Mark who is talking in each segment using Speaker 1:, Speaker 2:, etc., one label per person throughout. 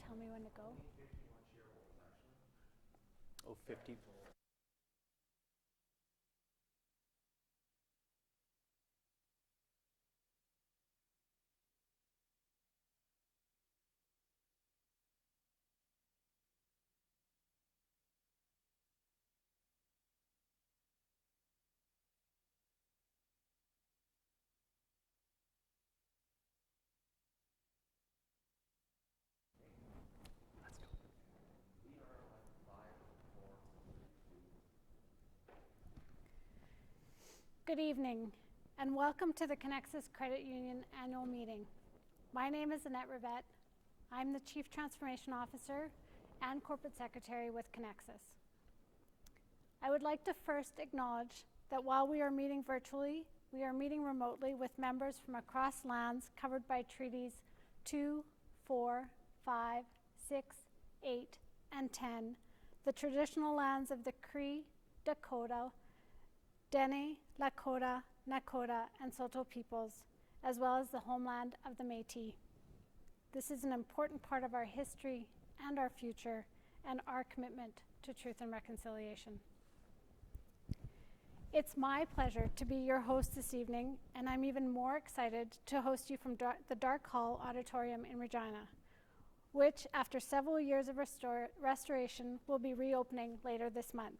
Speaker 1: tell me when to go.
Speaker 2: Oh, 50.
Speaker 1: Good evening, and welcome to the Conexus Credit Union Annual Meeting. My name is Annette Rivette. I'm the Chief Transformation Officer and Corporate Secretary with Conexus. I would like to first acknowledge that while we are meeting virtually, we are meeting remotely with members from across lands covered by treaties 2, 4, 5, 6, 8, and 10, the traditional lands of the Cree, Dakota, Dene, Lakota, Nakota, and Saulteaux peoples, as well as the homeland of the Métis. This is an important part of our history and our future and our commitment to truth and reconciliation. It's my pleasure to be your host this evening, and I'm even more excited to host you from the Dark Hall Auditorium in Regina, which, after several years of restoration, will be reopening later this month.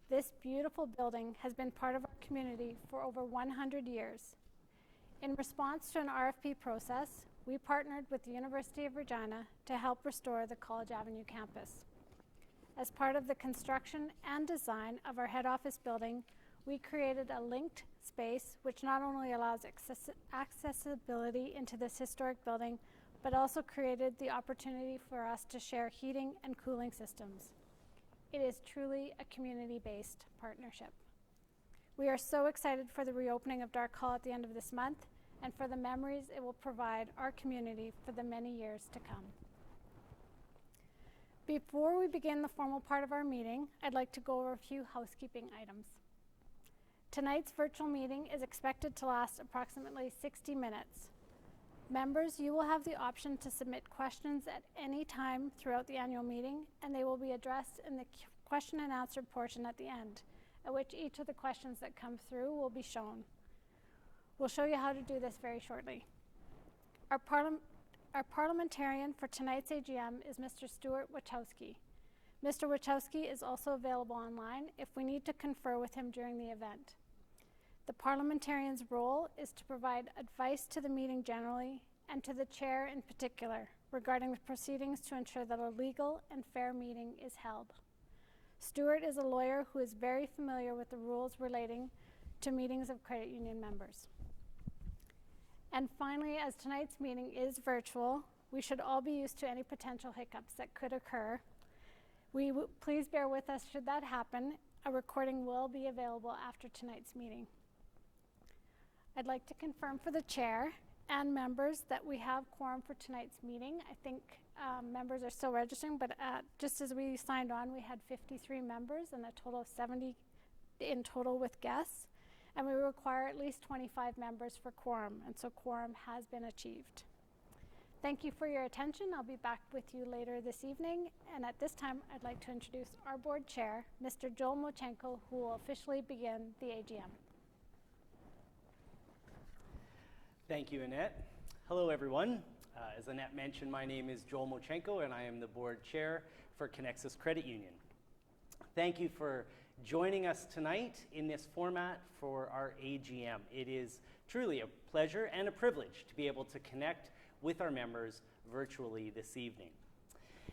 Speaker 1: This beautiful building has been part of our community for over 100 years. In response to an RFP process, we partnered with the University of Regina to help restore the College Avenue campus. As part of the construction and design of our head office building, we created a linked space which not only allows accessibility into this historic building, but also created the opportunity for us to share heating and cooling systems. It is truly a community-based partnership. We are so excited for the reopening of Dark Hall at the end of this month and for the memories it will provide our community for the many years to come. Before we begin the formal part of our meeting, I'd like to go over a few housekeeping items. Tonight's virtual meeting is expected to last approximately 60 minutes. Members, you will have the option to submit questions at any time throughout the annual meeting, and they will be addressed in the question and answer portion at the end, at which each of the questions that come through will be shown. We'll show you how to do this very shortly. Our parliamentarian for tonight's AGM is Mr. Stuart Wachowski. Mr. Wachowski is also available online if we need to confer with him during the event. The parliamentarian's role is to provide advice to the meeting generally and to the chair in particular regarding the proceedings to ensure that a legal and fair meeting is held. Stuart is a lawyer who is very familiar with the rules relating to meetings of credit union members. And finally, as tonight's meeting is virtual, we should all be used to any potential hiccups that could occur. Please bear with us should that happen. A recording will be available after tonight's meeting. I'd like to confirm for the chair and members that we have quorum for tonight's meeting. I think members are still registering, but just as we signed on, we had 53 members and a total of 70 in total with guests. And we require at least 25 members for quorum, and so quorum has been achieved. Thank you for your attention. I'll be back with you later this evening. And at this time, I'd like to introduce our board chair, Mr. Joel Mochenko, who will officially begin the AGM.
Speaker 2: Thank you, Annette. Hello, everyone. As Annette mentioned, my name is Joel Mochenko, and I am the board chair for Conexus Credit Union. Thank you for joining us tonight in this format for our AGM. It is truly a pleasure and a privilege to be able to connect with our members virtually this evening.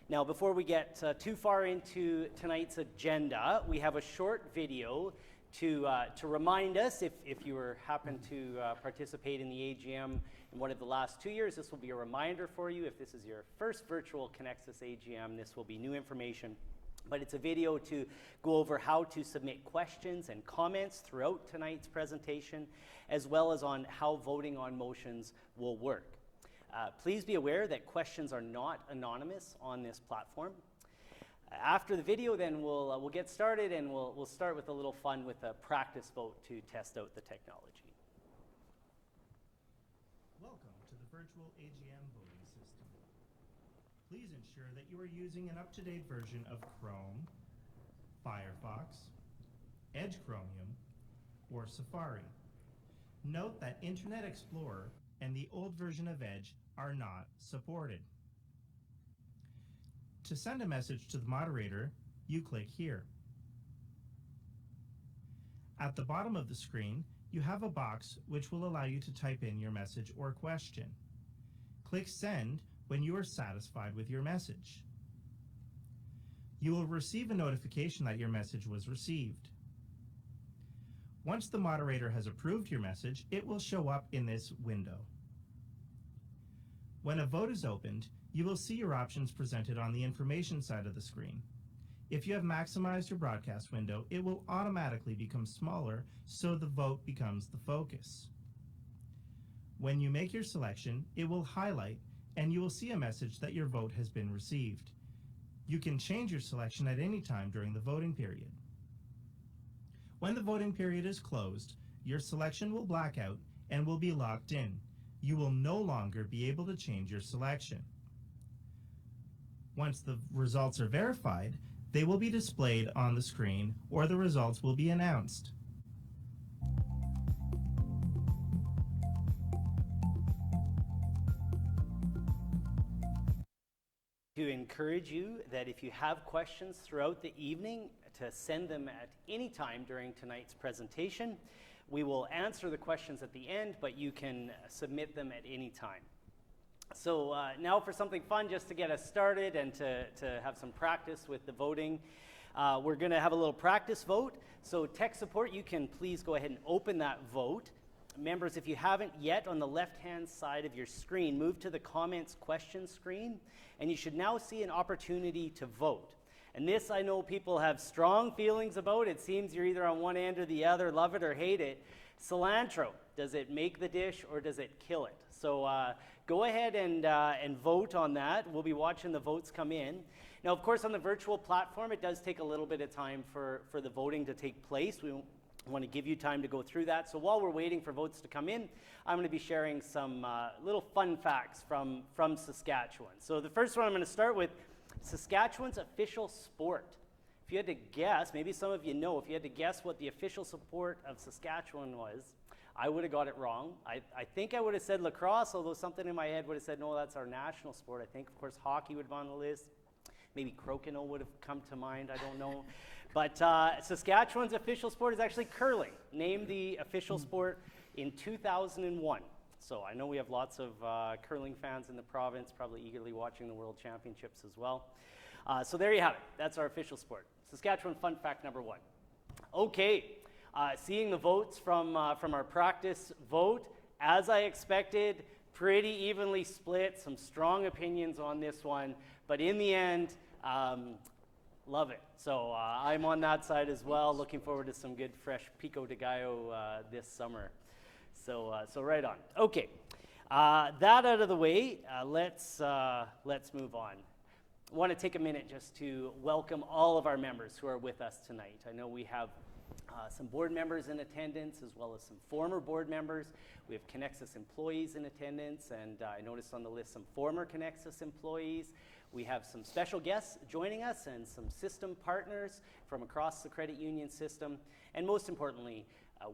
Speaker 2: Now, before we get too far into tonight's agenda, we have a short video to remind us, if you happen to participate in the AGM in one of the last 2 years, this will be a reminder for you. If this is your first virtual Conexus AGM, this will be new information. But it's a video to go over how to submit questions and comments throughout tonight's presentation, as well as on how voting on motions will work. Please be aware that questions are not anonymous on this platform. After the video, then we'll get started, and we'll start with a little fun with a practice vote to test out the technology.
Speaker 3: Welcome to the virtual AGM voting system. Please ensure that you are using an up-to-date version of Chrome, Firefox, Edge Chromium, or Safari. Note that Internet Explorer and the old version of Edge are not supported. To send a message to the moderator, you click here. At the bottom of the screen, you have a box which will allow you to type in your message or question. Click Send when you are satisfied with your message. You will receive a notification that your message was received. Once the moderator has approved your message, it will show up in this window. When a vote is opened, you will see your options presented on the information side of the screen. If you have maximized your broadcast window, it will automatically become smaller so the vote becomes the focus. When you make your selection, it will highlight and you will see a message that your vote has been received. You can change your selection at any time during the voting period. When the voting period is closed, your selection will black out and will be locked in. You will no longer be able to change your selection. Once the results are verified, they will be displayed on the screen or the results will be announced.
Speaker 2: To encourage you that if you have questions throughout the evening, to send them at any time during tonight's presentation. We will answer the questions at the end, but you can submit them at any time. So now for something fun just to get us started and to have some practice with the voting. We're going to have a little practice vote. So tech support, you can please go ahead and open that vote. Members, if you haven't yet, on the left-hand side of your screen, move to the comments question screen, and you should now see an opportunity to vote. And this I know people have strong feelings about. It seems you're either on one end or the other, love it or hate it. Cilantro, does it make the dish or does it kill it? So go ahead and vote on that. We'll be watching the votes come in. Now, of course, on the virtual platform, it does take a little bit of time for the voting to take place. We want to give you time to go through that. So while we're waiting for votes to come in, I'm going to be sharing some little fun facts from Saskatchewan. So the first one I'm going to start with, Saskatchewan's official sport. If you had to guess, maybe some of you know, if you had to guess what the official sport of Saskatchewan was, I would have got it wrong. I think I would have said lacrosse, although something in my head would have said, no, that's our national sport. I think, of course, hockey would have been on the list. Maybe crokinole would have come to mind, I don't know. But Saskatchewan's official sport is actually curling, named the official sport in 2001. So I know we have lots of curling fans in the province, probably eagerly watching the World Championships as well. So there you have it. That's our official sport. Saskatchewan fun fact number one. Okay, seeing the votes from our practice vote, as I expected, pretty evenly split, some strong opinions on this one, but in the end, love it. So I'm on that side as well, looking forward to some good fresh pico de gallo this summer. So right on. Okay, that out of the way, let's move on. I want to take a minute just to welcome all of our members who are with us tonight. I know we have some board members in attendance, as well as some former board members. We have Conexus employees in attendance, and I noticed on the list some former Conexus employees. We have some special guests joining us and some system partners from across the credit union system. And most importantly,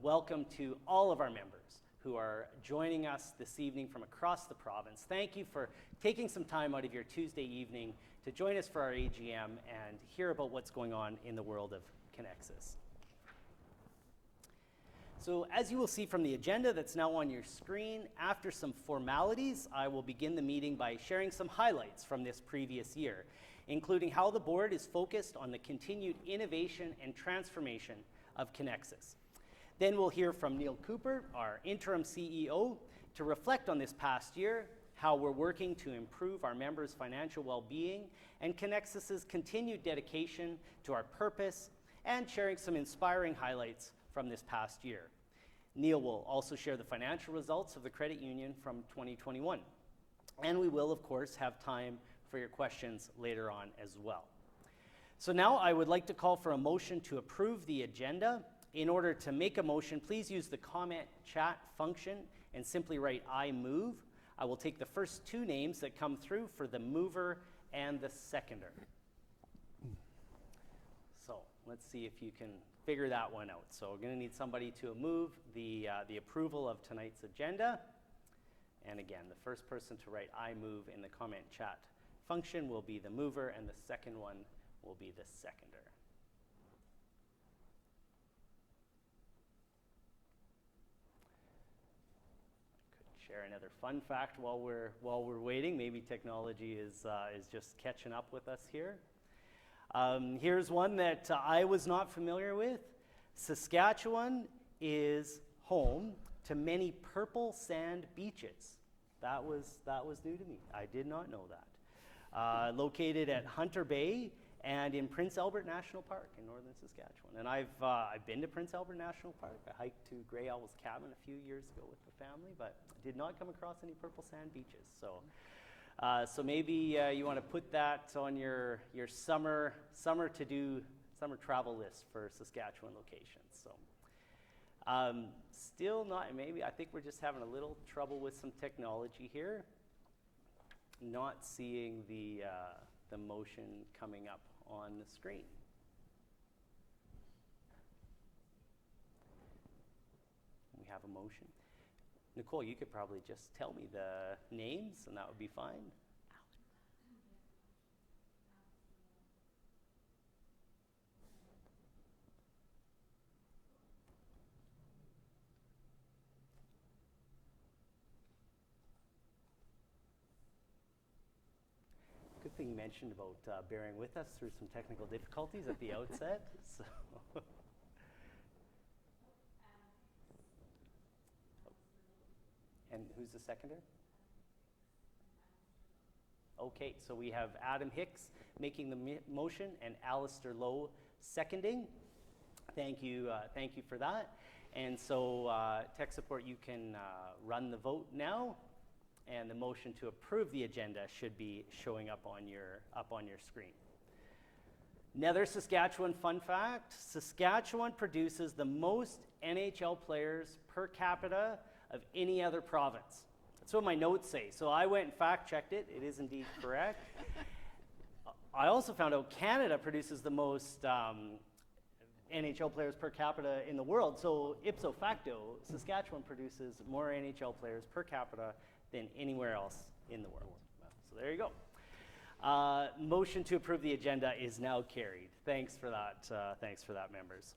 Speaker 2: welcome to all of our members who are joining us this evening from across the province. Thank you for taking some time out of your Tuesday evening to join us for our AGM and hear about what's going on in the world of Conexus. So as you will see from the agenda that's now on your screen, after some formalities, I will begin the meeting by sharing some highlights from this previous year, including how the board is focused on the continued innovation and transformation of Conexus. Then we'll hear from Neil Cooper, our interim CEO, to reflect on this past year, how we're working to improve our members' financial well-being, and Conexus's continued dedication to our purpose, and sharing some inspiring highlights from this past year. Neil will also share the financial results of the credit union from 2021. And we will, of course, have time for your questions later on as well. So now I would like to call for a motion to approve the agenda. In order to make a motion, please use the comment chat function and simply write "I move." I will take the first two names that come through for the mover and the seconder. So let's see if you can figure that one out. So we're going to need somebody to move the approval of tonight's agenda. And again, the first person to write "I move" in the comment chat function will be the mover, and the second one will be the seconder. Could share another fun fact while we're waiting. Maybe technology is just catching up with us here. Here's one that I was not familiar with. Saskatchewan is home to many purple sand beaches. That was new to me. I did not know that. Located at Hunter Bay and in Prince Albert National Park in northern Saskatchewan. And I've been to Prince Albert National Park. I hiked to Grey Owl's Cabin a few years ago with the family, but did not come across any purple sand beaches. So maybe you want to put that on your summer travel list for Saskatchewan locations. So still not, maybe I think we're just having a little trouble with some technology here. Not seeing the motion coming up on the screen. We have a motion. Nicole, you could probably just tell me the names and that would be fine. Good thing you mentioned about bearing with us through some technical difficulties at the outset. So. And who's the seconder? Okay, so we have Adam Hicks making the motion and Alistair Lowe seconding. Thank you for that. And so tech support, you can run the vote now, and the motion to approve the agenda should be showing up on your screen. Another Saskatchewan fun fact: Saskatchewan produces the most NHL players per capita of any other province. That's what my notes say. So I went and fact-checked it. It is indeed correct. I also found out Canada produces the most NHL players per capita in the world. So ipso facto, Saskatchewan produces more NHL players per capita than anywhere else in the world. So there you go. Motion to approve the agenda is now carried. Thanks for that, members.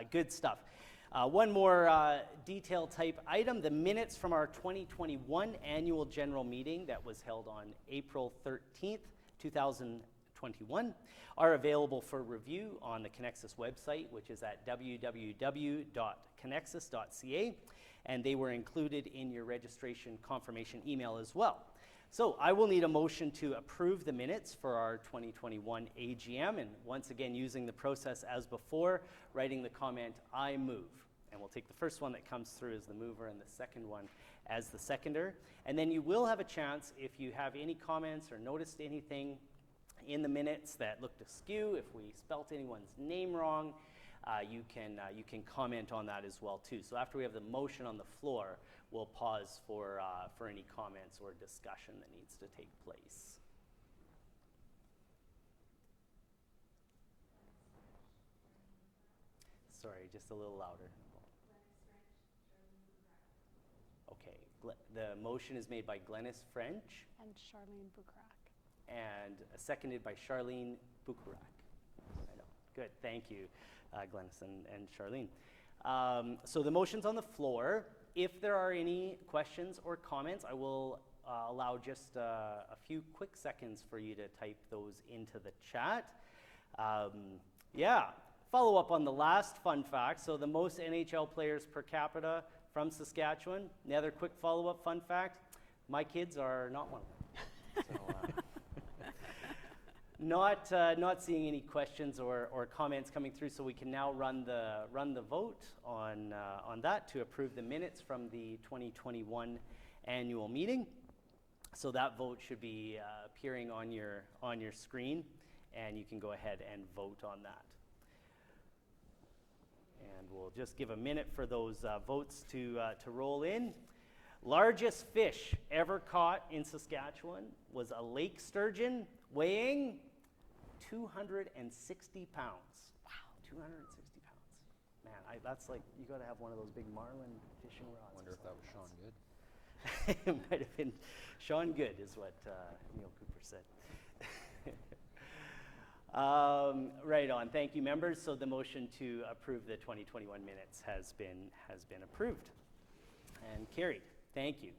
Speaker 2: Good stuff. One more detail type item: the minutes from our 2021 annual general meeting that was held on April 13th, 2021 are available for review on the Conexus website, which is at www.conexus.ca, and they were included in your registration confirmation email as well. So I will need a motion to approve the minutes for our 2021 AGM, and once again, using the process as before, writing the comment "I move." And we'll take the first one that comes through as the mover and the second one as the seconder. And then you will have a chance, if you have any comments or noticed anything in the minutes that looked askew, if we spelt anyone's name wrong, you can comment on that as well too. So after we have the motion on the floor, we'll pause for any comments or discussion that needs to take place. Sorry, just a little louder. Okay, the motion is made by Glennis French.
Speaker 1: And Charlene Bukarak.
Speaker 2: And seconded by Charlene Bukarak. I know. Good, thank you, Glennis and Charlene. So the motion's on the floor. If there are any questions or comments, I will allow just a few quick seconds for you to type those into the chat. Follow up on the last fun fact. So the most NHL players per capita from Saskatchewan. Another quick follow-up fun fact: my kids are not one of them. So, not seeing any questions or comments coming through, so we can now run the vote on that to approve the minutes from the 2021 annual meeting. So that vote should be appearing on your screen, and you can go ahead and vote on that. And we'll just give a minute for those votes to roll in. Largest fish ever caught in Saskatchewan was a lake sturgeon weighing 260 pounds. Wow, 260 pounds. Man, that's like, you got to have one of those big marlin fishing rods.
Speaker 4: Wonder if that was Sean Good.
Speaker 2: It might have been Sean Good, is what Neil Cooper said. Right on. Thank you, members. So the motion to approve the 2021 minutes has been approved and carried. Thank you.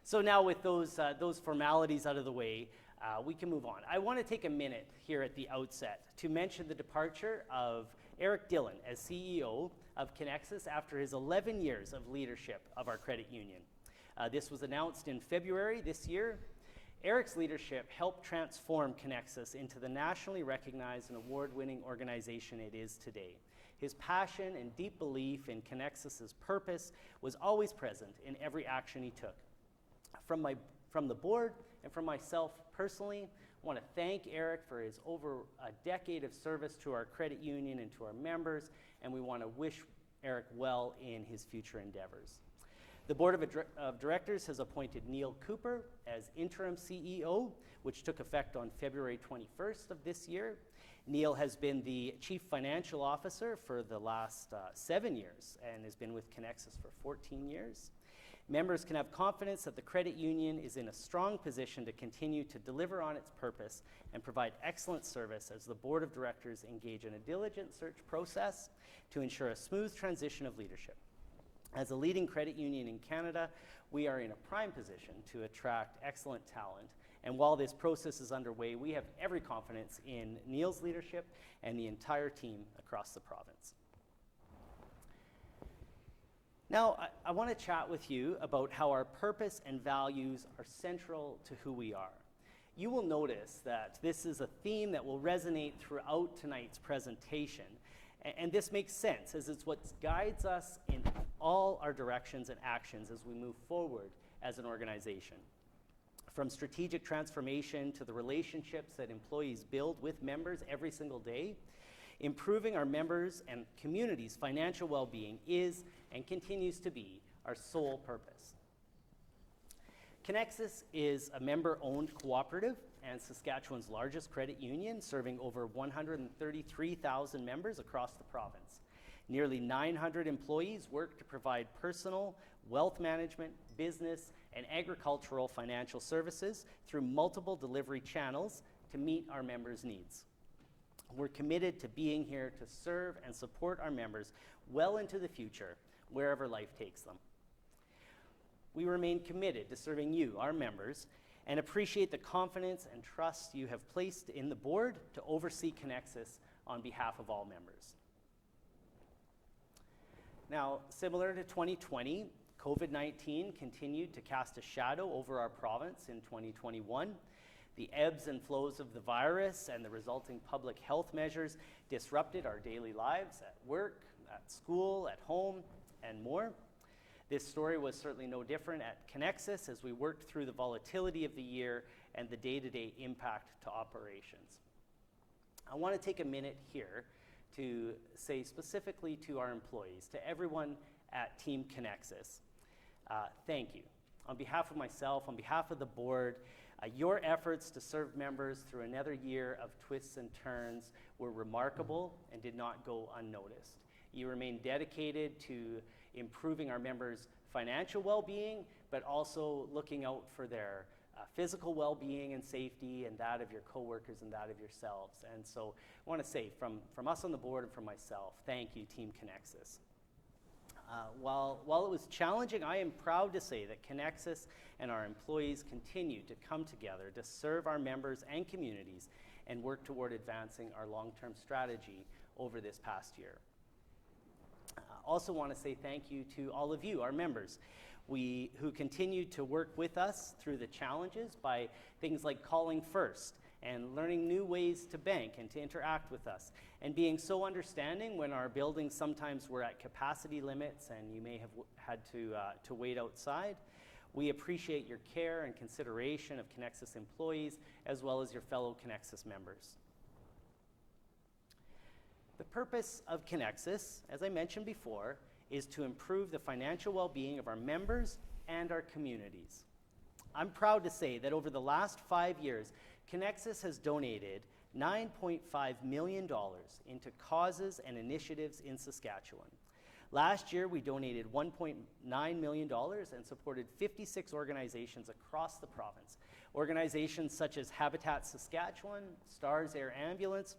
Speaker 2: So now with those formalities out of the way, we can move on. I want to take a minute here at the outset to mention the departure of Eric Dillon as CEO of Conexus after his 11 years of leadership of our credit union. This was announced in February this year. Eric's leadership helped transform Conexus into the nationally recognized and award-winning organization it is today. His passion and deep belief in Conexus's purpose was always present in every action he took. From the board and from myself personally, I want to thank Eric for his over a decade of service to our credit union and to our members, and we want to wish Eric well in his future endeavors. The Board of Directors has appointed Neil Cooper as interim CEO, which took effect on February 21st of this year. Neil has been the Chief Financial Officer for the last 7 years and has been with Conexus for 14 years. Members can have confidence that the credit union is in a strong position to continue to deliver on its purpose and provide excellent service as the Board of Directors engage in a diligent search process to ensure a smooth transition of leadership. As a leading credit union in Canada, we are in a prime position to attract excellent talent. And while this process is underway, we have every confidence in Neil's leadership and the entire team across the province. Now, I want to chat with you about how our purpose and values are central to who we are. You will notice that this is a theme that will resonate throughout tonight's presentation. And this makes sense, as it's what guides us in all our directions and actions as we move forward as an organization. From strategic transformation to the relationships that employees build with members every single day, improving our members' and communities' financial well-being is and continues to be our sole purpose. Conexus is a member-owned cooperative and Saskatchewan's largest credit union, serving over 133,000 members across the province. Nearly 900 employees work to provide personal, wealth management, business, and agricultural financial services through multiple delivery channels to meet our members' needs. We're committed to being here to serve and support our members well into the future, wherever life takes them. We remain committed to serving you, our members, and appreciate the confidence and trust you have placed in the board to oversee Conexus on behalf of all members. Now, similar to 2020, COVID-19 continued to cast a shadow over our province in 2021. The ebbs and flows of the virus and the resulting public health measures disrupted our daily lives at work, at school, at home, and more. This story was certainly no different at Conexus as we worked through the volatility of the year and the day-to-day impact to operations. I want to take a minute here to say specifically to our employees, to everyone at Team Conexus, thank you. On behalf of myself, on behalf of the board, your efforts to serve members through another year of twists and turns were remarkable and did not go unnoticed. You remain dedicated to improving our members' financial well-being, but also looking out for their physical well-being and safety, and that of your coworkers and that of yourselves. And so I want to say from us on the board and from myself, thank you, Team Conexus. While it was challenging, I am proud to say that Conexus and our employees continue to come together to serve our members and communities and work toward advancing our long-term strategy over this past year. Also want to say thank you to all of you, our members, who continue to work with us through the challenges by things like calling first and learning new ways to bank and to interact with us, and being so understanding when our buildings sometimes were at capacity limits and you may have had to wait outside. We appreciate your care and consideration of Conexus employees as well as your fellow Conexus members. The purpose of Conexus, as I mentioned before, is to improve the financial well-being of our members and our communities. I'm proud to say that over the last 5 years, Conexus has donated $9.5 million into causes and initiatives in Saskatchewan. Last year, we donated $1.9 million and supported 56 organizations across the province. Organizations such as Habitat Saskatchewan, Stars Air Ambulance,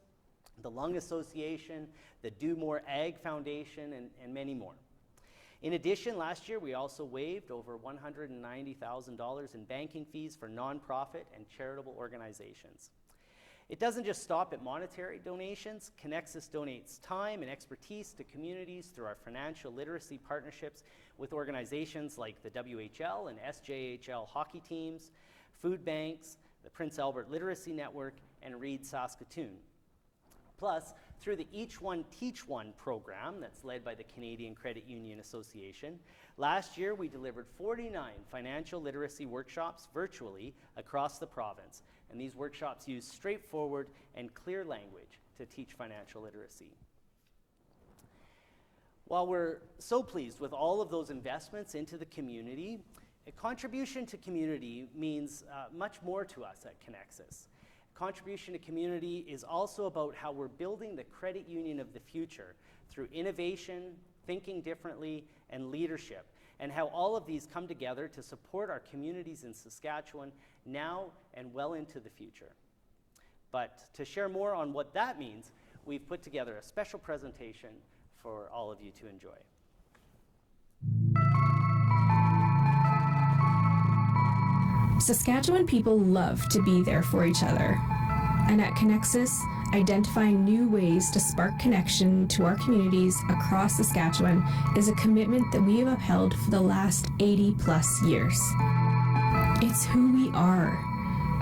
Speaker 2: the Lung Association, the Do More Ag Foundation, and many more. In addition, last year we also waived over $190,000 in banking fees for nonprofit and charitable organizations. It doesn't just stop at monetary donations. Conexus donates time and expertise to communities through our financial literacy partnerships with organizations like the WHL and SJHL hockey teams, food banks, the Prince Albert Literacy Network, and Read Saskatoon. Plus, through the Each One Teach One program that's led by the Canadian Credit Union Association, last year we delivered 49 financial literacy workshops virtually across the province. And these workshops use straightforward and clear language to teach financial literacy. While we're so pleased with all of those investments into the community, a contribution to community means much more to us at Conexus. Contribution to community is also about how we're building the credit union of the future through innovation, thinking differently, and leadership, and how all of these come together to support our communities in Saskatchewan now and well into the future. But to share more on what that means, we've put together a special presentation for all of you to enjoy.
Speaker 4: Saskatchewan people love to be there for each other. And at Conexus, identifying new ways to spark connection to our communities across Saskatchewan is a commitment that we have upheld for the last 80+ years. It's who we are.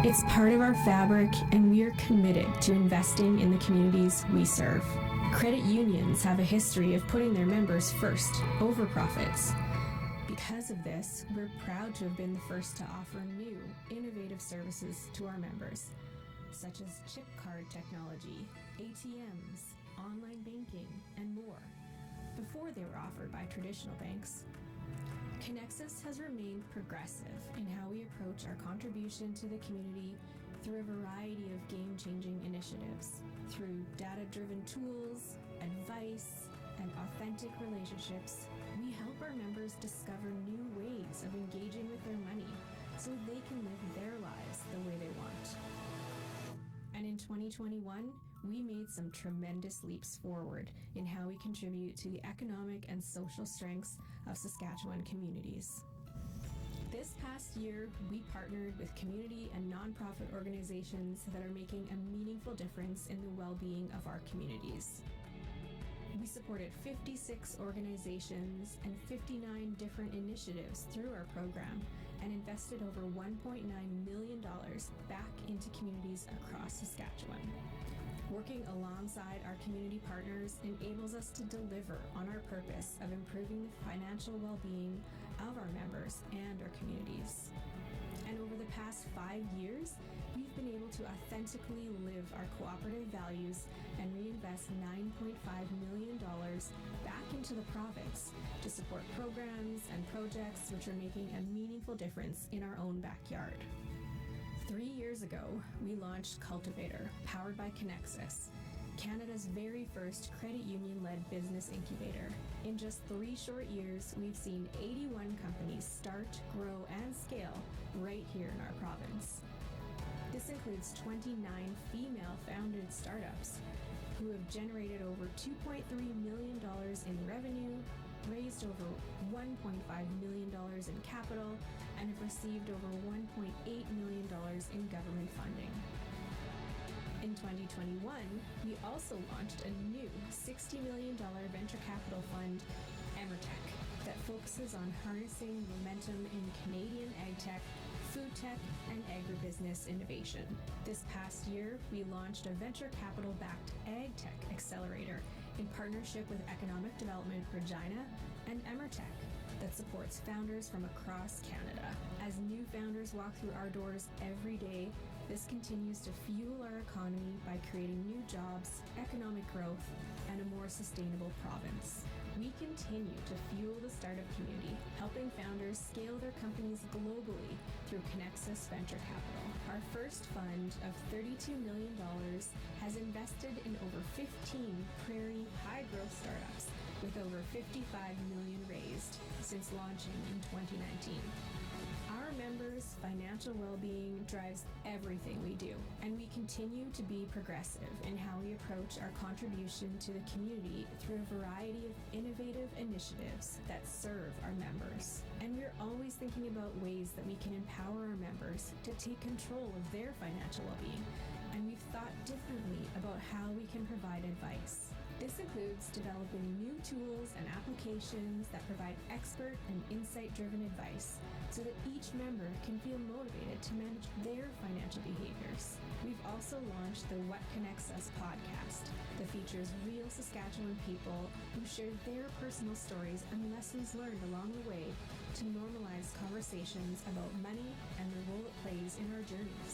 Speaker 4: It's part of our fabric, and we are committed to investing in the communities we serve. Credit unions have a history of putting their members first over profits. Because of this, we're proud to have been the first to offer new, innovative services to our members, such as chip card technology, ATMs, online banking, and more, before they were offered by traditional banks. Conexus has remained progressive in how we approach our contribution to the community through a variety of game-changing initiatives, through data-driven tools, advice, and authentic relationships. We help our members discover new ways of engaging with their money so they can live their lives the way they want. And in 2021, we made some tremendous leaps forward in how we contribute to the economic and social strengths of Saskatchewan communities. This past year, we partnered with community and nonprofit organizations that are making a meaningful difference in the well-being of our communities. We supported 56 organizations and 59 different initiatives through our program and invested over $1.9 million back into communities across Saskatchewan. Working alongside our community partners enables us to deliver on our purpose of improving the financial well-being of our members and our communities. And over the past 5 years, we've been able to authentically live our cooperative values and reinvest $9.5 million back into the province to support programs and projects which are making a meaningful difference in our own backyard. 3 years ago, we launched Cultivator, powered by Conexus, Canada's very first credit union-led business incubator. In just 3 short years, we've seen 81 companies start, grow, and scale right here in our province. This includes 29 female-founded startups who have generated over $2.3 million in revenue, raised over $1.5 million in capital, and have received over $1.8 million in government funding. In 2021, we also launched a new $60 million venture capital fund, Emertech, that focuses on harnessing momentum in Canadian agtech, food tech, and agribusiness innovation. This past year, we launched a venture capital-backed agtech accelerator in partnership with Economic Development Regina and Emertech that supports founders from across Canada. As new founders walk through our doors every day, this continues to fuel our economy by creating new jobs, economic growth, and a more sustainable province. We continue to fuel the startup community, helping founders scale their companies globally through Conexus Venture Capital. Our first fund of $32 million has invested in over 15 prairie high-growth startups with over $55 million raised since launching in 2019. Our members' financial well-being drives everything we do, and we continue to be progressive in how we approach our contribution to the community through a variety of innovative initiatives that serve our members. And we're always thinking about ways that we can empower our members to take control of their financial well-being, and we've thought differently about how we can provide advice. This includes developing new tools and applications that provide expert and insight-driven advice so that each member can feel motivated to manage their financial behaviors. We've also launched the What Connects Us podcast that features real Saskatchewan people who share their personal stories and lessons learned along the way to normalize conversations about money and the role it plays in our journeys.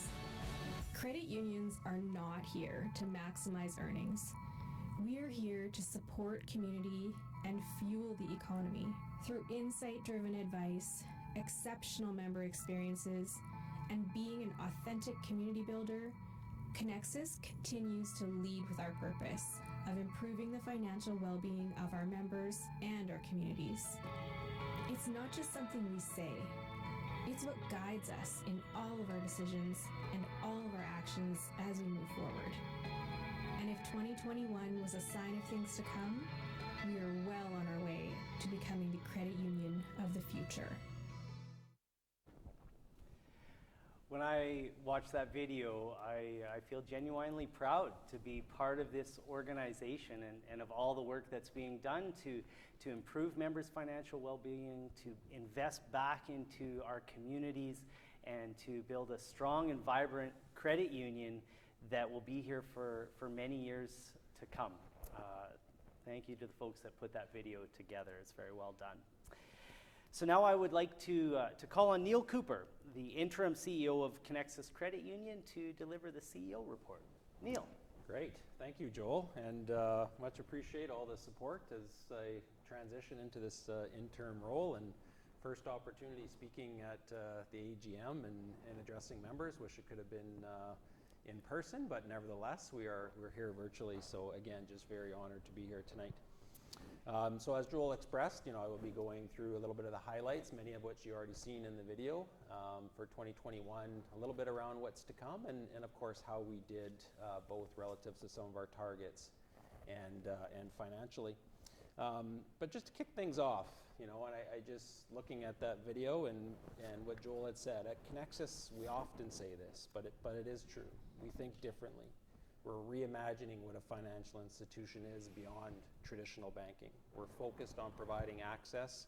Speaker 4: Credit unions are not here to maximize earnings. We are here to support community and fuel the economy through insight-driven advice, exceptional member experiences, and being an authentic community builder. Conexus continues to lead with our purpose of improving the financial well-being of our members and our communities. It's not just something we say, it's what guides us in all of our decisions and all of our actions as we move forward. And if 2021 was a sign of things to come, we are well on our way to becoming the credit union of the future.
Speaker 2: When I watch that video, I feel genuinely proud to be part of this organization and of all the work that's being done to improve members' financial well-being, to invest back into our communities, and to build a strong and vibrant credit union that will be here for many years to come. Thank you to the folks that put that video together. It's very well done. So now I would like to call on Neil Cooper, the interim CEO of Conexus Credit Union, to deliver the CEO report. Neil.
Speaker 5: Great. Thank you, Joel, and much appreciate all the support as I transition into this interim role and first opportunity speaking at the AGM and addressing members. Wish it could have been in person, but nevertheless, we're here virtually. So again, just very honored to be here tonight. So as Joel expressed, I will be going through a little bit of the highlights, many of which you already seen in the video for 2021, a little bit around what's to come, and of course how we did both relative to some of our targets and financially. But just to kick things off, and I just looking at that video and what Joel had said, at Conexus we often say this, but it is true. We think differently. We're reimagining what a financial institution is beyond traditional banking. We're focused on providing access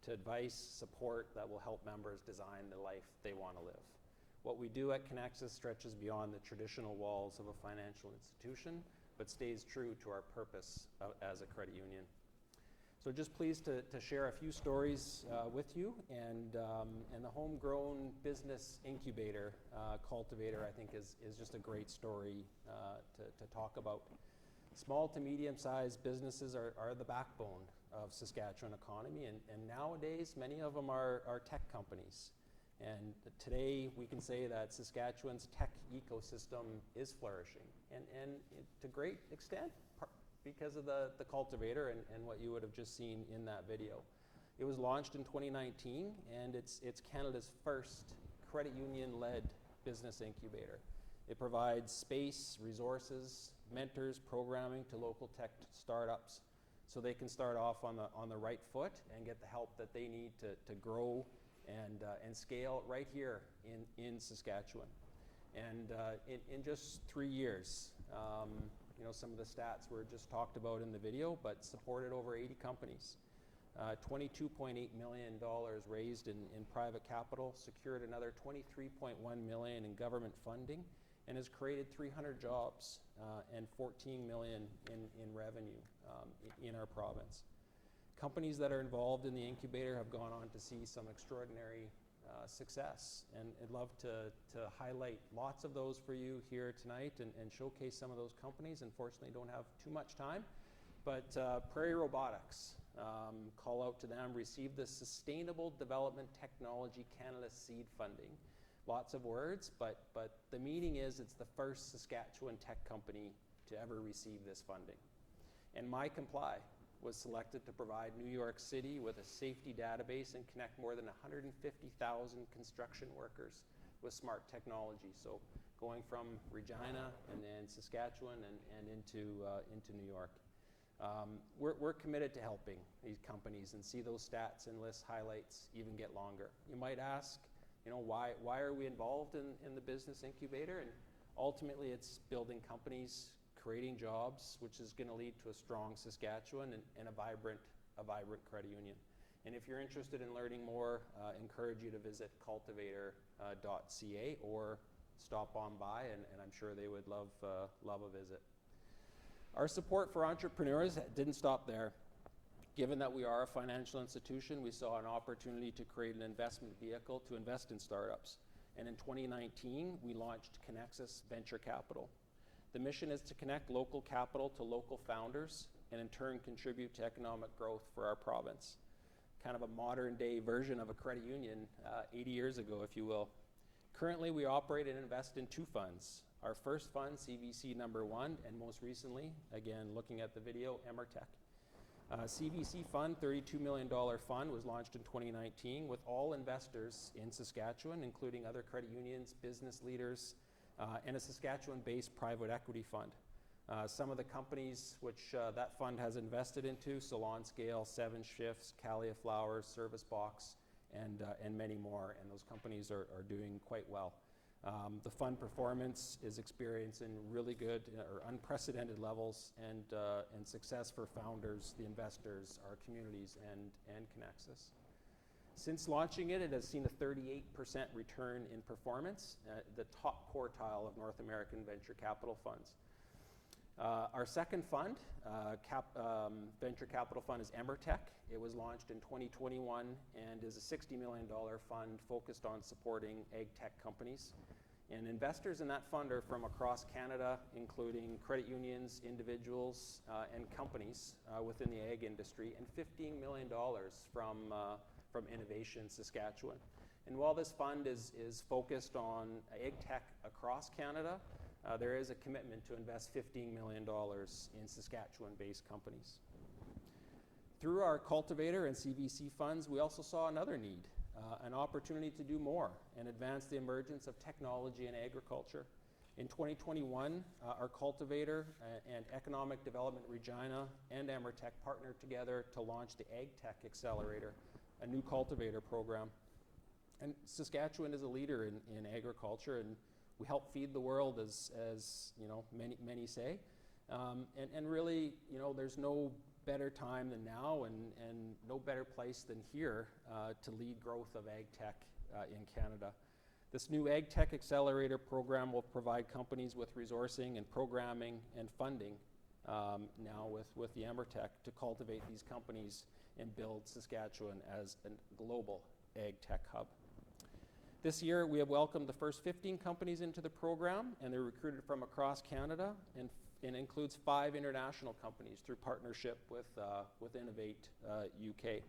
Speaker 5: to advice, support that will help members design the life they want to live. What we do at Conexus stretches beyond the traditional walls of a financial institution, but stays true to our purpose as a credit union. So just pleased to share a few stories with you, and the homegrown business incubator, cultivator, I think is just a great story to talk about. Small to medium-sized businesses are the backbone of Saskatchewan economy, and nowadays many of them are tech companies. And today we can say that Saskatchewan's tech ecosystem is flourishing, and to great extent because of the cultivator and what you would have just seen in that video. It was launched in 2019, and it's Canada's first credit union-led business incubator. It provides space, resources, mentors, programming to local tech startups so they can start off on the right foot and get the help that they need to grow and scale right here in Saskatchewan. And in just 3 years, some of the stats were just talked about in the video, but supported over 80 companies. $22.8 million raised in private capital, secured another $23.1 million in government funding, and has created 300 jobs and $14 million in revenue in our province. Companies that are involved in the incubator have gone on to see some extraordinary success, and I'd love to highlight lots of those for you here tonight and showcase some of those companies. Unfortunately, don't have too much time, But Prairie Robotics, call out to them, received the Sustainable Development Technology Canada seed funding. Lots of words, but the meaning is it's the first Saskatchewan tech company to ever receive this funding. And MyComply was selected to provide New York City with a safety database and connect more than 150,000 construction workers with smart technology. So going from Regina and then Saskatchewan and into New York. We're committed to helping these companies and see those stats and list highlights even get longer. You might ask, why are we involved in the business incubator? And ultimately it's building companies, creating jobs, which is going to lead to a strong Saskatchewan and a vibrant credit union. And if you're interested in learning more, encourage you to visit cultivator.ca or stop on by, and I'm sure they would love a visit. Our support for entrepreneurs didn't stop there. Given that we are a financial institution, we saw an opportunity to create an investment vehicle to invest in startups. And in 2019, we launched Conexus Venture Capital. The mission is to connect local capital to local founders and in turn contribute to economic growth for our province. Kind of a modern day version of a credit union 80 years ago, if you will. Currently, we operate and invest in 2 funds. Our first fund, CVC number 1, and most recently, again, looking at the video, Emertech. CVC Fund, $32 million fund, was launched in 2019 with all investors in Saskatchewan, including other credit unions, business leaders, and a Saskatchewan-based private equity fund. Some of the companies which that fund has invested into, Salon Scale, 7 Shifts, Calia Flowers, Service Box, and many more, and those companies are doing quite well. The fund performance is experiencing really good or unprecedented levels and success for founders, the investors, our communities, and Conexus. Since launching it, it has seen a 38% return in performance, the top quartile of North American venture capital funds. Our second fund, venture capital fund, is Emertech. It was launched in 2021 and is a $60 million fund focused on supporting ag tech companies. And investors in that fund are from across Canada, including credit unions, individuals, and companies within the ag industry, and $15 million from Innovation Saskatchewan. And while this fund is focused on ag tech across Canada, there is a commitment to invest $15 million in Saskatchewan-based companies. Through our Cultivator and CVC funds, we also saw another need, an opportunity to do more and advance the emergence of technology in agriculture. In 2021, our Cultivator and Economic Development Regina and Emertech partnered together to launch the Ag Tech Accelerator, a new cultivator program. And Saskatchewan is a leader in agriculture, and we help feed the world, as many say. And really, there's no better time than now and no better place than here to lead growth of ag tech in Canada. This new Ag Tech Accelerator program will provide companies with resourcing and programming and funding now with the Emertech to cultivate these companies and build Saskatchewan as a global ag tech hub. This year, we have welcomed the first 15 companies into the program, and they're recruited from across Canada and includes 5 international companies through partnership with Innovate UK.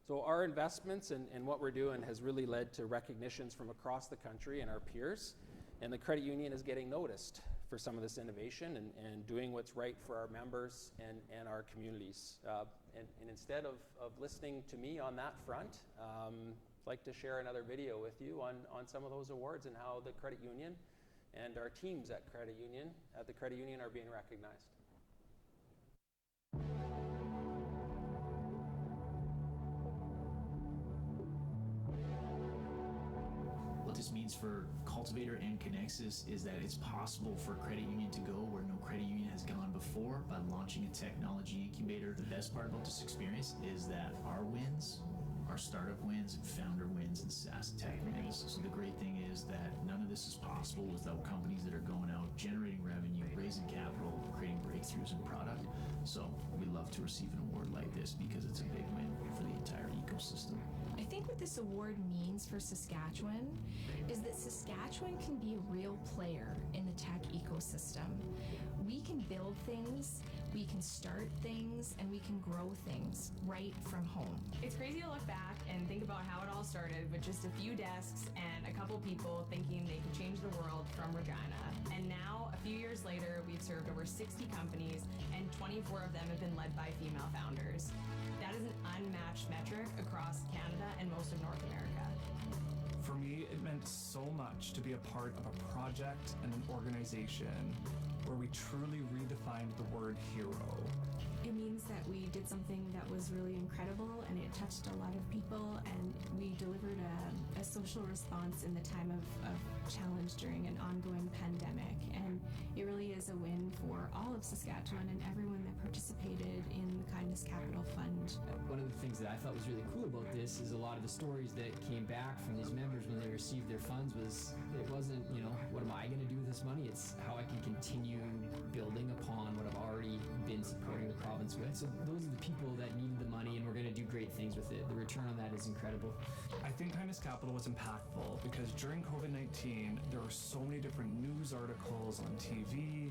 Speaker 5: So our investments and what we're doing has really led to recognitions from across the country and our peers, and the credit union is getting noticed for some of this innovation and doing what's right for our members and our communities. And instead of listening to me on that front, I'd like to share another video with you on some of those awards and how the credit union and our teams at the credit union are being recognized.
Speaker 6: What this means for Cultivator and Conexus is that it's possible for a credit union to go where no credit union has gone before by launching a technology incubator. The best part about this experience is that our wins, our startup wins and founder wins and SaaS tech wins. So the great thing is that none of this is possible without companies that are going out, generating revenue, raising capital, creating breakthroughs in product. So we love to receive an award like this because it's a big win for the entire ecosystem.
Speaker 4: I think what this award means for Saskatchewan is that Saskatchewan can be a real player in the tech ecosystem. system. We can build things, we can start things, and we can grow things right from home.
Speaker 7: It's crazy to look back and think about how it all started with just a few desks and a couple people thinking they could change the world from Regina. And now, a few years later, we've served over 60 companies and 24 of them have been led by female founders. That is an unmatched metric across Canada and most of North America.
Speaker 8: For me, it meant so much to be a part of a project and an organization where we truly redefined the word hero.
Speaker 4: It means that we did something that was really incredible and it touched a lot of people, and we delivered a social response in the time of challenge during an ongoing pandemic. And it really is a win for all of Saskatchewan and everyone that participated in the Kindness Capital Fund.
Speaker 9: One of the things that I thought was really cool about this is a lot of the stories that came back from these members when they received their funds was, it wasn't, what am I going to do with this money? It's how I can continue building upon what I've already been supporting the province with. So those are the people that needed the money, and we're going to do great things with it. The return on that is incredible.
Speaker 8: I think Kindness Capital was impactful because during COVID-19, there were so many different news articles on TV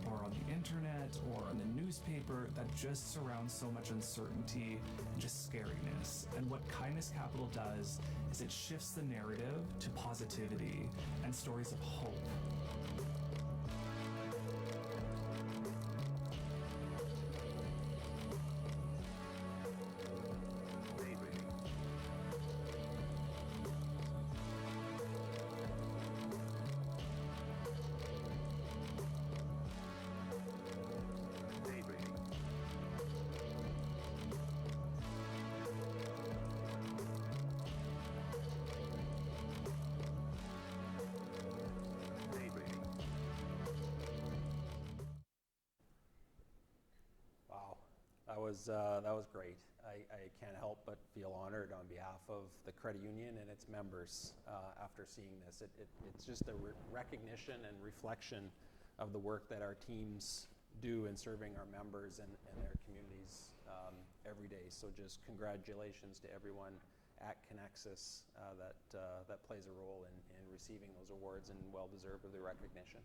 Speaker 8: or on the internet or on the newspaper that just surround so much uncertainty and just scariness. And what Kindness Capital does is it shifts the narrative to positivity and stories of hope.
Speaker 5: That was great. I can't help but feel honored on behalf of the credit union and its members after seeing this. It's just a recognition and reflection of the work that our teams do in serving our members and their communities every day. So just congratulations to everyone at Conexus that plays a role in receiving those awards, and well-deserved of the recognition.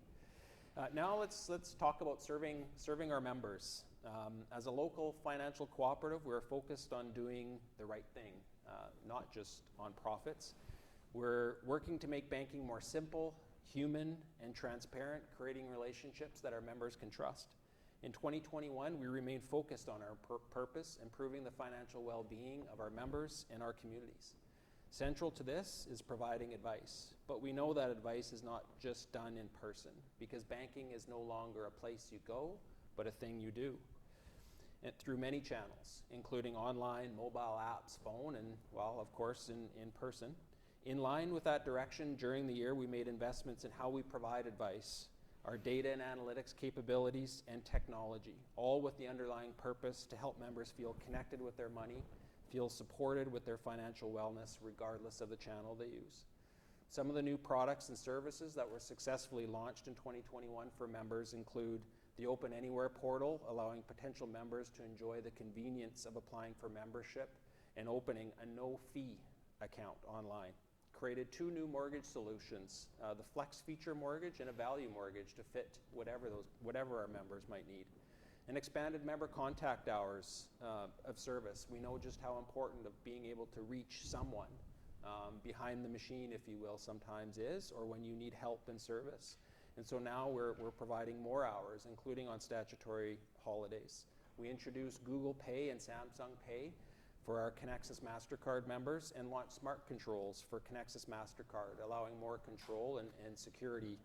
Speaker 5: Now let's talk about serving our members. As a local financial cooperative, we're focused on doing the right thing, not just on profits. We're working to make banking more simple, human, and transparent, creating relationships that our members can trust. In 2021, we remain focused on our purpose, improving the financial well-being of our members and our communities. Central to this is providing advice, but we know that advice is not just done in person, because banking is no longer a place you go, but a thing you do. And through many channels, including online, mobile apps, phone, and, well, of course, in person. In line with that direction, during the year, we made investments in how we provide advice, our data and analytics capabilities, and technology, all with the underlying purpose to help members feel connected with their money, feel supported with their financial wellness, regardless of the channel they use. Some of the new products and services that were successfully launched in 2021 for members include the Open Anywhere portal, allowing potential members to enjoy the convenience of applying for membership and opening a no-fee account online. Created 2 new mortgage solutions, the Flex Feature Mortgage and a Value Mortgage, to fit whatever our members might need. And expanded member contact hours of service. We know just how important of being able to reach someone behind the machine, if you will, sometimes is, or when you need help and service. And so now we're providing more hours, including on statutory holidays. We introduced Google Pay and Samsung Pay for our Conexus MasterCard members, and launched smart controls for Conexus MasterCard, allowing more control and security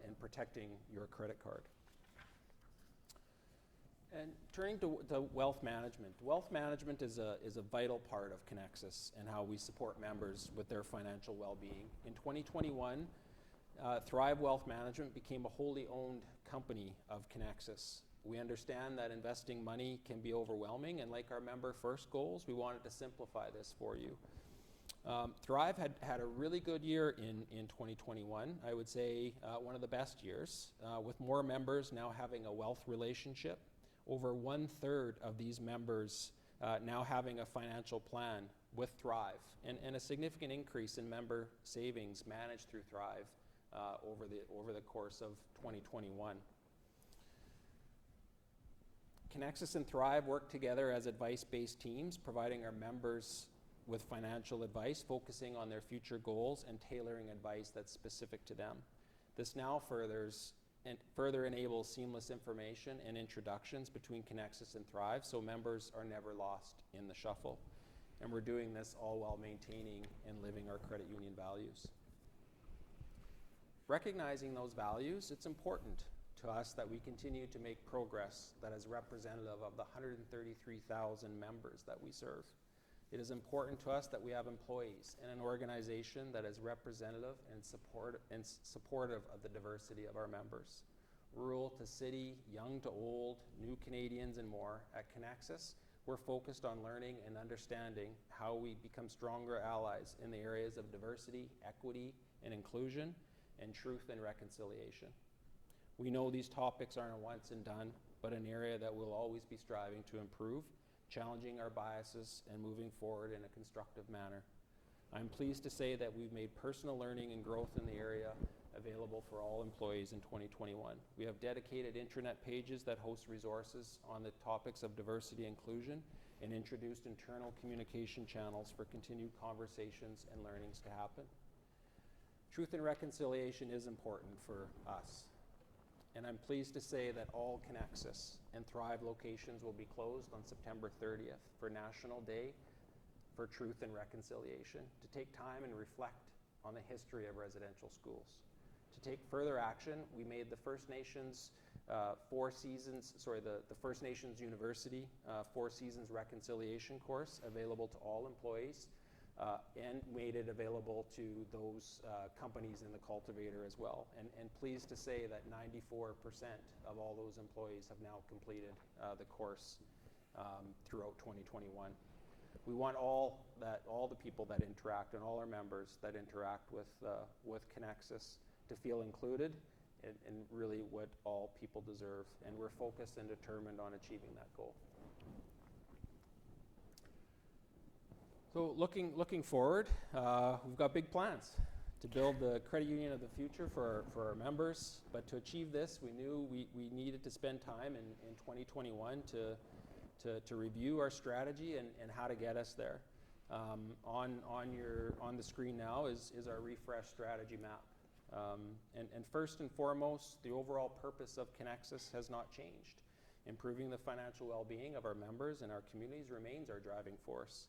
Speaker 5: in protecting your credit card. And turning to wealth management. Wealth management is a vital part of Conexus and how we support members with their financial well-being. In 2021, Thrive Wealth Management became a wholly owned company of Conexus. We understand that investing money can be overwhelming, and like our member first goals, we wanted to simplify this for you. Thrive had a really good year in 2021. I would say one of the best years, with more members now having a wealth relationship. Over 1/3 of these members now having a financial plan with Thrive, and a significant increase in member savings managed through Thrive over the course of 2021. Conexus and Thrive work together as advice-based teams, providing our members with financial advice, focusing on their future goals and tailoring advice that's specific to them. This now further enables seamless information and introductions between Conexus and Thrive, so members are never lost in the shuffle. And we're doing this all while maintaining and living our credit union values. Recognizing those values, it's important to us that we continue to make progress that is representative of the 133,000 members that we serve. It is important to us that we have employees in an organization that is representative and supportive of the diversity of our members. Rural to city, young to old, new Canadians and more, at Conexus, we're focused on learning and understanding how we become stronger allies in the areas of diversity, equity, and inclusion, and truth and reconciliation. We know these topics aren't a once and done, but an area that we'll always be striving to improve, challenging our biases and moving forward in a constructive manner. I'm pleased to say that we've made personal learning and growth in the area available for all employees in 2021. We have dedicated intranet pages that host resources on the topics of diversity and inclusion, and introduced internal communication channels for continued conversations and learnings to happen. Truth and reconciliation is important for us, and I'm pleased to say that all Conexus and Thrive locations will be closed on September 30th for National Day for Truth and Reconciliation, to take time and reflect on the history of residential schools. To take further action, we made the First Nations the First Nations University 4 Seasons Reconciliation course available to all employees, and made it available to those companies in the cultivator as well. And pleased to say that 94% of all those employees have now completed the course throughout 2021. We want all the people that interact and all our members that interact with Conexus to feel included, and really what all people deserve. And we're focused and determined on achieving that goal. So looking forward, we've got big plans to build the credit union of the future for our members. But to achieve this, we knew we needed to spend time in 2021 to review our strategy and how to get us there. On the screen now is our refresh strategy map. And first and foremost, the overall purpose of Conexus has not changed. Improving the financial well-being of our members and our communities remains our driving force.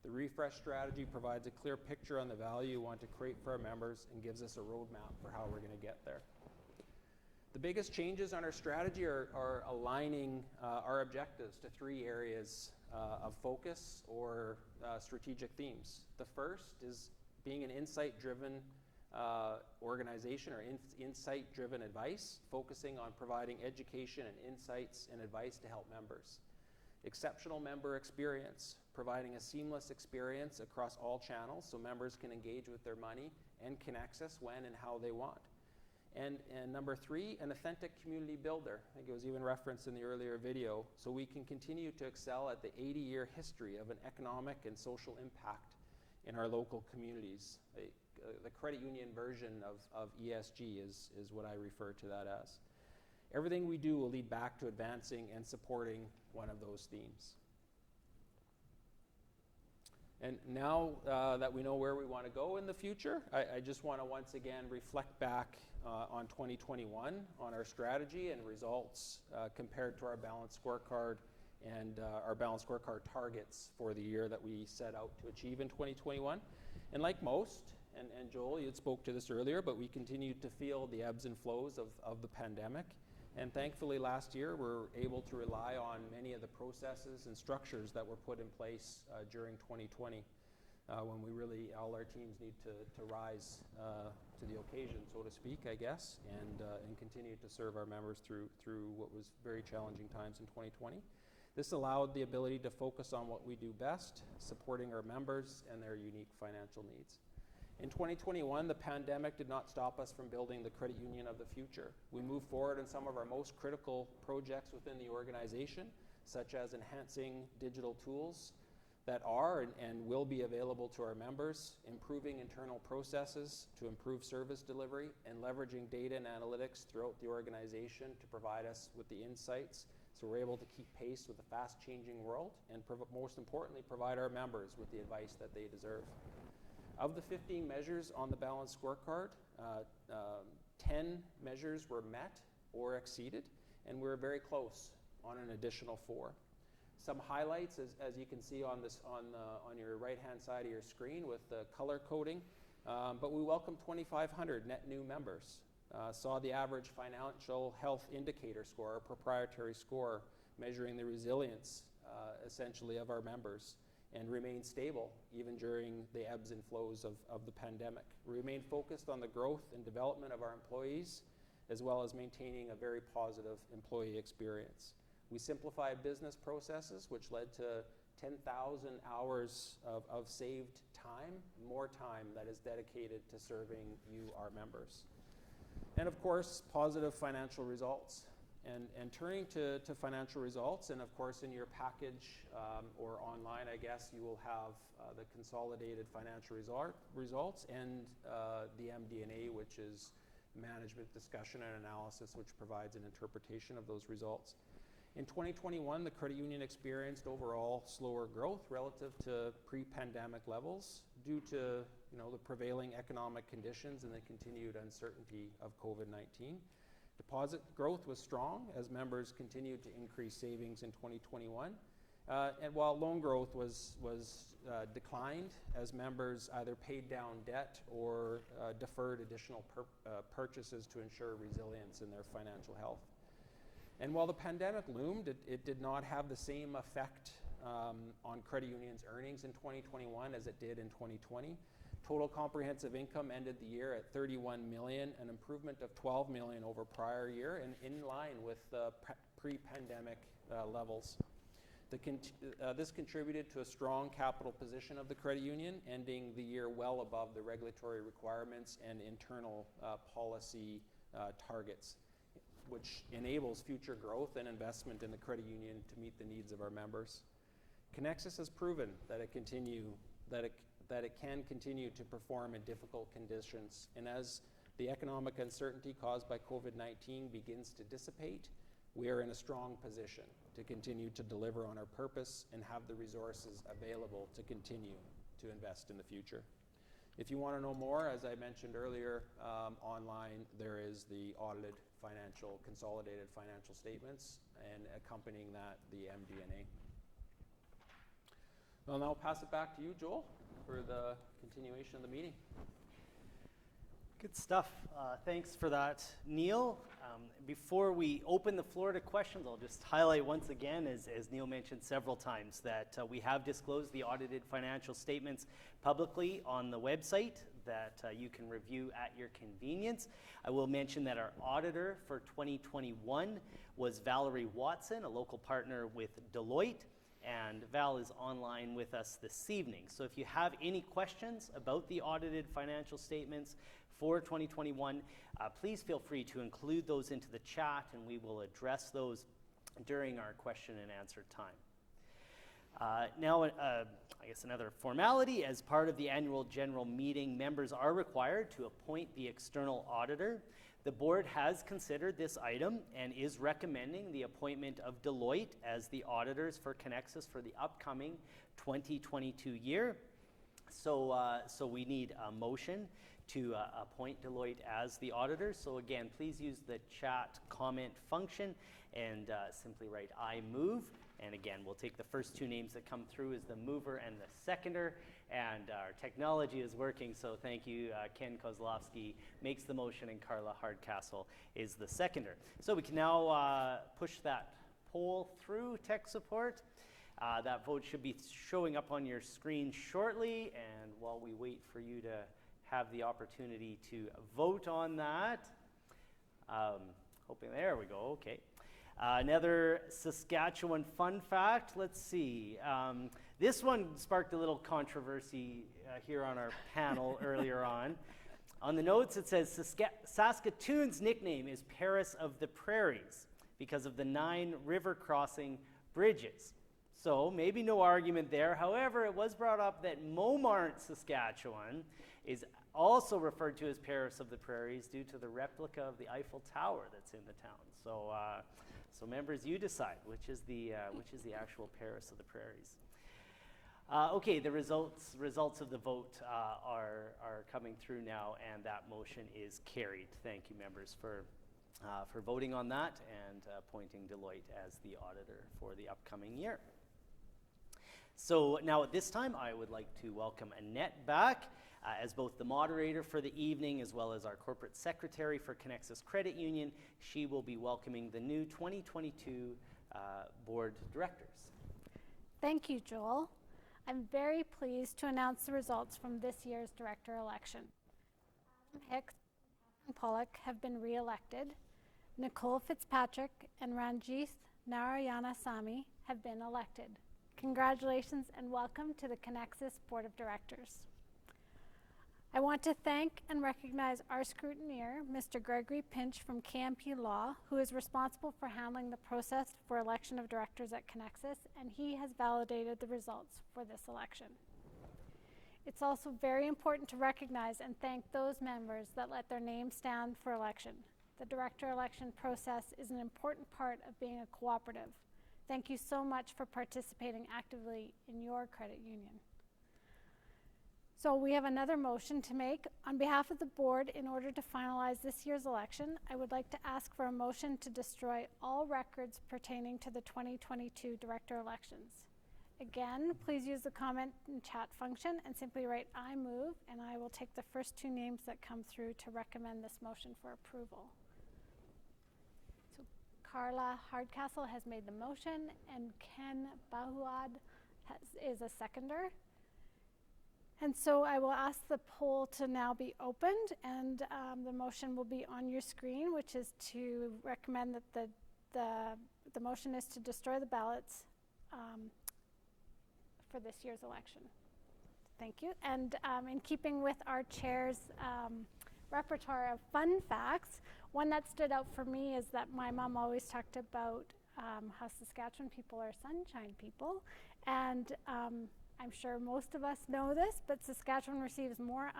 Speaker 5: The refresh strategy provides a clear picture on the value we want to create for our members and gives us a roadmap for how we're going to get there. The biggest changes on our strategy are aligning our objectives to 3 areas of focus or strategic themes. The first is being an insight-driven organization or insight-driven advice, focusing on providing education and insights and advice to help members. Exceptional member experience, providing a seamless experience across all channels so members can engage with their money and Conexus when and how they want. And number 3, an authentic community builder. I think it was even referenced in the earlier video, so we can continue to excel at the 80-year history of an economic and social impact in our local communities. The credit union version of ESG is what I refer to that as. Everything we do will lead back to advancing and supporting one of those themes. And now that we know where we want to go in the future, I just want to once again reflect back on 2021, on our strategy and results compared to our balanced scorecard and our balanced scorecard targets for the year that we set out to achieve in 2021. And like most, and Joel, you had spoke to this earlier, but we continued to feel the ebbs and flows of the pandemic. And thankfully last year, we're able to rely on many of the processes and structures that were put in place during 2020, when we really, all our teams need to rise to the occasion, so to speak, I guess, and continue to serve our members through what was very challenging times in 2020. This allowed the ability to focus on what we do best, supporting our members and their unique financial needs. In 2021, the pandemic did not stop us from building the credit union of the future. We moved forward in some of our most critical projects within the organization, such as enhancing digital tools that are and will be available to our members, improving internal processes to improve service delivery, and leveraging data and analytics throughout the organization to provide us with the insights so we're able to keep pace with the fast-changing world and most importantly, provide our members with the advice that they deserve. Of the 15 measures on the balanced scorecard, 10 measures were met or exceeded, and we're very close on an additional 4. Some highlights, as you can see on your right-hand side of your screen with the color coding, but we welcomed 2,500 net new members. Saw the average financial health indicator score, a proprietary score measuring the resilience essentially of our members, and remain stable even during the ebbs and flows of the pandemic. We remain focused on the growth and development of our employees, as well as maintaining a very positive employee experience. We simplified business processes, which led to 10,000 hours of saved time, more time that is dedicated to serving you, our members. And of course, positive financial results. And turning to financial results, and of course in your package or online, I guess, you will have the consolidated financial results and the MD&A, which is management discussion and analysis, which provides an interpretation of those results. In 2021, the credit union experienced overall slower growth relative to pre-pandemic levels due to the prevailing economic conditions and the continued uncertainty of COVID-19. Deposit growth was strong as members continued to increase savings in 2021, and while loan growth was declined as members either paid down debt or deferred additional purchases to ensure resilience in their financial health. And while the pandemic loomed, it did not have the same effect on credit unions' earnings in 2021 as it did in 2020. Total comprehensive income ended the year at $31 million, an improvement of $12 million over prior year, and in line with pre-pandemic levels. This contributed to a strong capital position of the credit union, ending the year well above the regulatory requirements and internal policy targets, which enables future growth and investment in the credit union to meet the needs of our members. Conexus has proven that it can continue to perform in difficult conditions, and as the economic uncertainty caused by COVID-19 begins to dissipate, we are in a strong position to continue to deliver on our purpose and have the resources available to continue to invest in the future. If you want to know more, as I mentioned earlier, online there is the audited consolidated financial statements, and accompanying that, the MD&A. I'll now pass it back to you, Joel, for the continuation of the meeting.
Speaker 2: Good stuff. Thanks for that, Neil. Before we open the floor to questions, I'll just highlight once again, as Neil mentioned several times, that we have disclosed the audited financial statements publicly on the website that you can review at your convenience. I will mention that our auditor for 2021 was Valerie Watson, a local partner with Deloitte, and Val is online with us this evening. So if you have any questions about the audited financial statements for 2021, please feel free to include those into the chat, and we will address those during our question and answer time. Now, I guess another formality: as part of the annual general meeting, members are required to appoint the external auditor. The board has considered this item and is recommending the appointment of Deloitte as the auditors for Conexus for the upcoming 2022 year. So we need a motion to appoint Deloitte as the auditor. So again, please use the chat comment function and simply write "I move." And again, we'll take the first two names that come through as the mover and the seconder. And our technology is working, so thank you. Ken Kozlowski makes the motion, and Carla Hardcastle is the seconder. So we can now push that poll through tech support. That vote should be showing up on your screen shortly. And while we wait for you to have the opportunity to vote on that, hoping, there we go, okay. Another Saskatchewan fun fact, let's see. This one sparked a little controversy here on our panel earlier on. On the notes it says Saskatoon's nickname is Paris of the Prairies because of the 9 river crossing bridges. So maybe no argument there. However, it was brought up that Momart, Saskatchewan is also referred to as Paris of the Prairies due to the replica of the Eiffel Tower that's in the town. So, so members, you decide which is the actual Paris of the Prairies. Okay, the results of the vote are coming through now, and that motion is carried. Thank you, members, for voting on that and appointing Deloitte as the auditor for the upcoming year. So now at this time, I would like to welcome Annette back as both the moderator for the evening as well as our corporate secretary for Conexus Credit Union. She will be welcoming the new 2022 board directors.
Speaker 1: Thank you, Joel. I'm very pleased to announce the results from this year's director election. Adam Hicks and Pollock have been re-elected. Nicole Fitzpatrick and Ranjith Narayanasamy have been elected. Congratulations and welcome to the Conexus Board of Directors. I want to thank and recognize our scrutineer, Mr. Gregory Pinch from KMP Law, who is responsible for handling the process for election of directors at Conexus, and he has validated the results for this election. It's also very important to recognize and thank those members that let their name stand for election. The director election process is an important part of being a cooperative. Thank you so much for participating actively in your credit union. So we have another motion to make. On behalf of the board, in order to finalize this year's election, I would like to ask for a motion to destroy all records pertaining to the 2022 director elections. Again, please use the comment and chat function and simply write "I move," and I will take the first two names that come through to recommend this motion for approval. So Carla Hardcastle has made the motion, and Ken Bahuad is a seconder. And so I will ask the poll to now be opened, and the motion will be on your screen, which is to recommend that the motion is to destroy the ballots for this year's election. Thank you. And in keeping with our chair's repertoire of fun facts, one that stood out for me is that my mom always talked about how Saskatchewan people are sunshine people, and I'm sure most of us know this, but Saskatchewan receives has more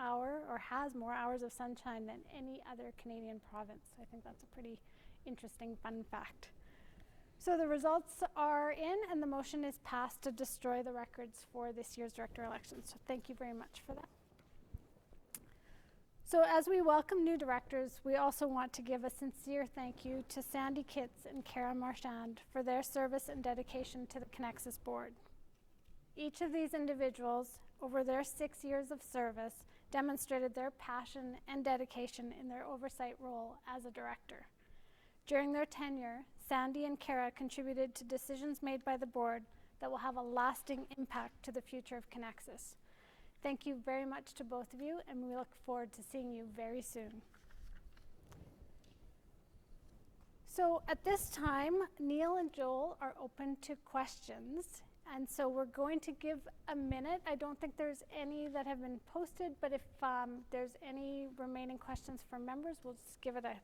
Speaker 1: hours of sunshine than any other Canadian province. I think that's a pretty interesting fun fact. So the results are in, and the motion is passed to destroy the records for this year's director election. So thank you very much for that. So as we welcome new directors, we also want to give a sincere thank you to Sandy Kitts and Kara Marchand for their service and dedication to the Conexus board. Each of these individuals, over their 6 years of service, demonstrated their passion and dedication in their oversight role as a director. During their tenure, Sandy and Kara contributed to decisions made by the board that will have a lasting impact to the future of Conexus. Thank you very much to both of you, and we look forward to seeing you very soon. So at this time, Neil and Joel are open to questions. And so we're going to give a minute. I don't think there's any that have been posted, but if there's any remaining questions from members, we'll just give it a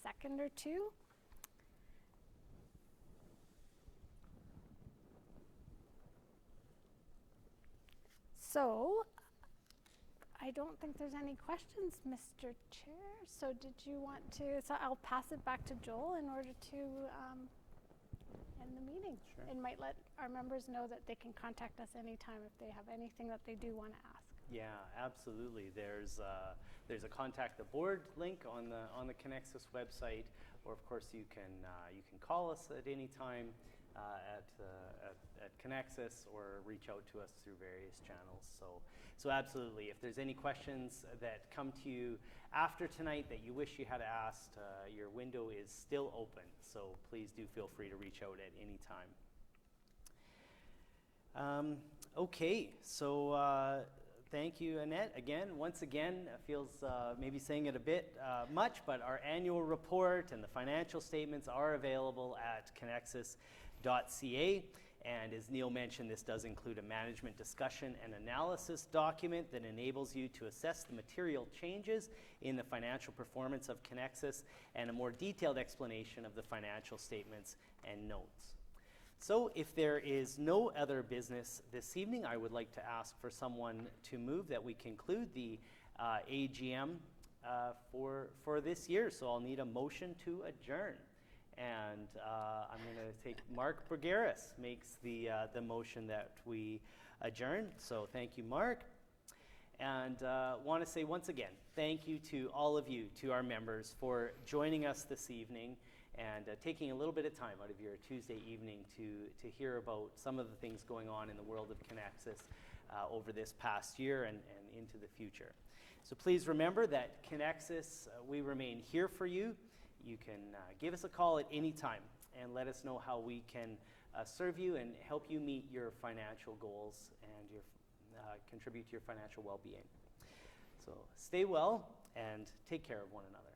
Speaker 1: second or two. So I don't think there's any questions, Mr. Chair. So did you want to, so I'll pass it back to Joel in order to end the meeting.
Speaker 2: Sure.
Speaker 1: And might let our members know that they can contact us anytime if they have anything that they do want to ask.
Speaker 2: Yeah, absolutely. There's a contact the board link on the Conexus website, or of course you can call us at any time at Conexus, or reach out to us through various channels. So absolutely, if there's any questions that come to you after tonight that you wish you had asked, your window is still open. So please do feel free to reach out at any time. Okay, so thank you, Annette. Once again, it feels maybe saying it a bit much, but our annual report and the financial statements are available at conexus.ca. And as Neil mentioned, this does include a management discussion and analysis document that enables you to assess the material changes in the financial performance of Conexus, and a more detailed explanation of the financial statements and notes. So if there is no other business this evening, I would like to ask for someone to move that we conclude the AGM for this year. So I'll need a motion to adjourn. And I'm going to take Mark Bergeris makes the motion that we adjourn. So thank you, Mark. And want to say once again, thank you to all of you, to our members, for joining us this evening and taking a little bit of time out of your Tuesday evening to hear about some of the things going on in the world of Conexus over this past year and into the future. So please remember that Conexus, we remain here for you. You can give us a call at any time and let us know how we can serve you and help you meet your financial goals and your contribute to your financial well-being. So stay well and take care of one another.